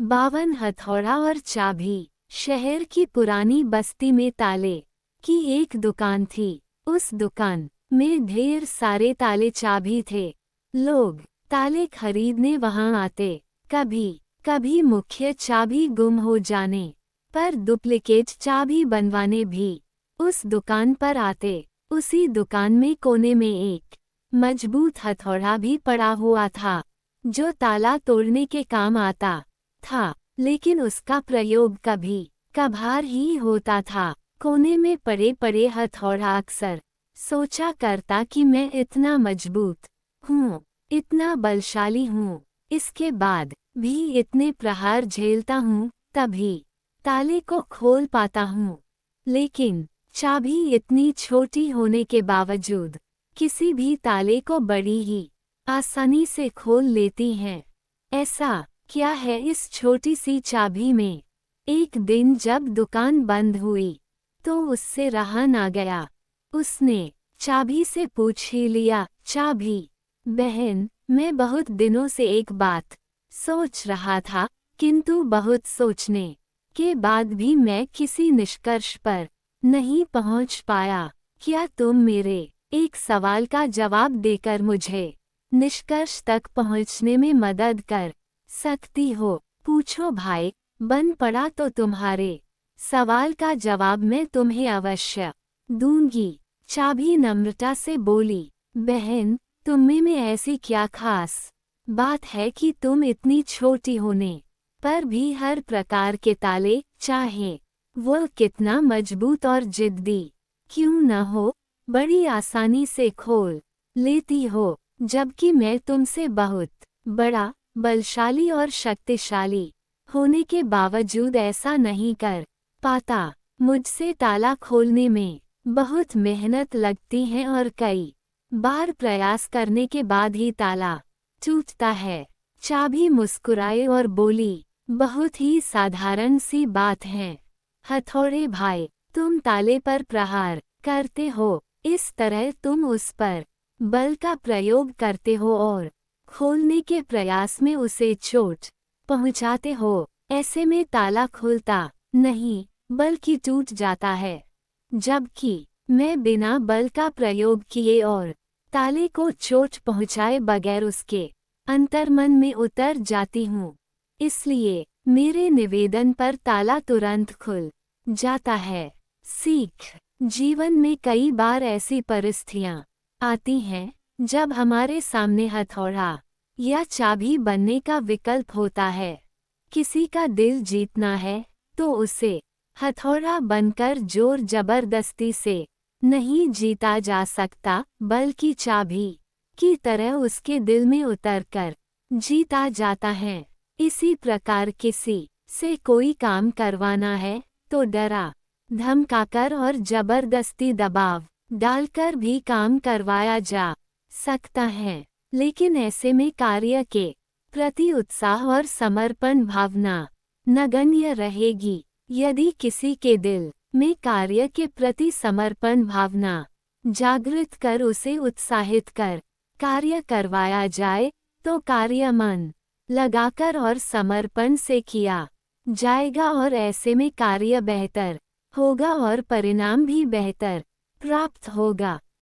52 हथौड़ा और चाबी। शहर की पुरानी बस्ती में ताले की एक दुकान थी। उस दुकान में ढेर सारे ताले चाबी थे। लोग ताले खरीदने वहां आते। कभी कभी मुख्य चाबी गुम हो जाने पर डुप्लीकेट चाबी बनवाने भी उस दुकान पर आते। उसी दुकान में कोने में एक मजबूत हथौड़ा भी पड़ा हुआ था जो ताला तोड़ने के काम आता था, लेकिन उसका प्रयोग कभी कभार ही होता था। कोने में पड़े पड़े हथौड़ा अक्सर सोचा करता कि मैं इतना मजबूत हूँ, इतना बलशाली हूँ, इसके बाद भी इतने प्रहार झेलता हूँ, तभी ताले को खोल पाता हूँ। लेकिन चाबी इतनी छोटी होने के बावजूद किसी भी ताले को बड़ी ही आसानी से खोल लेती हैं। ऐसा क्या है इस छोटी सी चाबी में? एक दिन जब दुकान बंद हुई तो उससे रहा ना गया। उसने चाबी से पूछ ही लिया, चाबी बहन, मैं बहुत दिनों से एक बात सोच रहा था, किंतु बहुत सोचने के बाद भी मैं किसी निष्कर्ष पर नहीं पहुंच पाया। क्या तुम मेरे एक सवाल का जवाब देकर मुझे निष्कर्ष तक पहुंचने में मदद कर सकती हो? पूछो भाई, बन पड़ा तो तुम्हारे सवाल का जवाब मैं तुम्हें अवश्य दूंगी। चाबी नम्रता से बोली, बहन, तुम्हें में ऐसी क्या खास बात है कि तुम इतनी छोटी होने पर भी हर प्रकार के ताले, चाहे वो कितना मजबूत और जिद्दी क्यों न हो, बड़ी आसानी से खोल लेती हो, जबकि मैं तुमसे बहुत बड़ा, बलशाली और शक्तिशाली होने के बावजूद ऐसा नहीं कर पाता। मुझसे ताला खोलने में बहुत मेहनत लगती है और कई बार प्रयास करने के बाद ही ताला टूटता है। चाबी मुस्कुराए और बोली, बहुत ही साधारण सी बात है हथौड़े भाई, तुम ताले पर प्रहार करते हो, इस तरह तुम उस पर बल का प्रयोग करते हो और खोलने के प्रयास में उसे चोट पहुंचाते हो। ऐसे में ताला खुलता नहीं बल्कि टूट जाता है, जबकि मैं बिना बल का प्रयोग किए और ताले को चोट पहुंचाए बगैर उसके अंतर्मन में उतर जाती हूँ। इसलिए मेरे निवेदन पर ताला तुरंत खुल जाता है। सीख, जीवन में कई बार ऐसी परिस्थितियाँ आती हैं जब हमारे सामने हथौड़ा या चाबी बनने का विकल्प होता है। किसी का दिल जीतना है तो उसे हथौड़ा बनकर जोर जबरदस्ती से नहीं जीता जा सकता, बल्कि चाबी की तरह उसके दिल में उतरकर जीता जाता है। इसी प्रकार किसी से कोई काम करवाना है तो डरा धमकाकर और जबरदस्ती दबाव डालकर भी काम करवाया जा सकता है, लेकिन ऐसे में कार्य के प्रति उत्साह और समर्पण भावना नगण्य रहेगी। यदि किसी के दिल में कार्य के प्रति समर्पण भावना जागृत कर उसे उत्साहित कर कार्य करवाया जाए तो कार्य मन लगाकर और समर्पण से किया जाएगा और ऐसे में कार्य बेहतर होगा और परिणाम भी बेहतर प्राप्त होगा।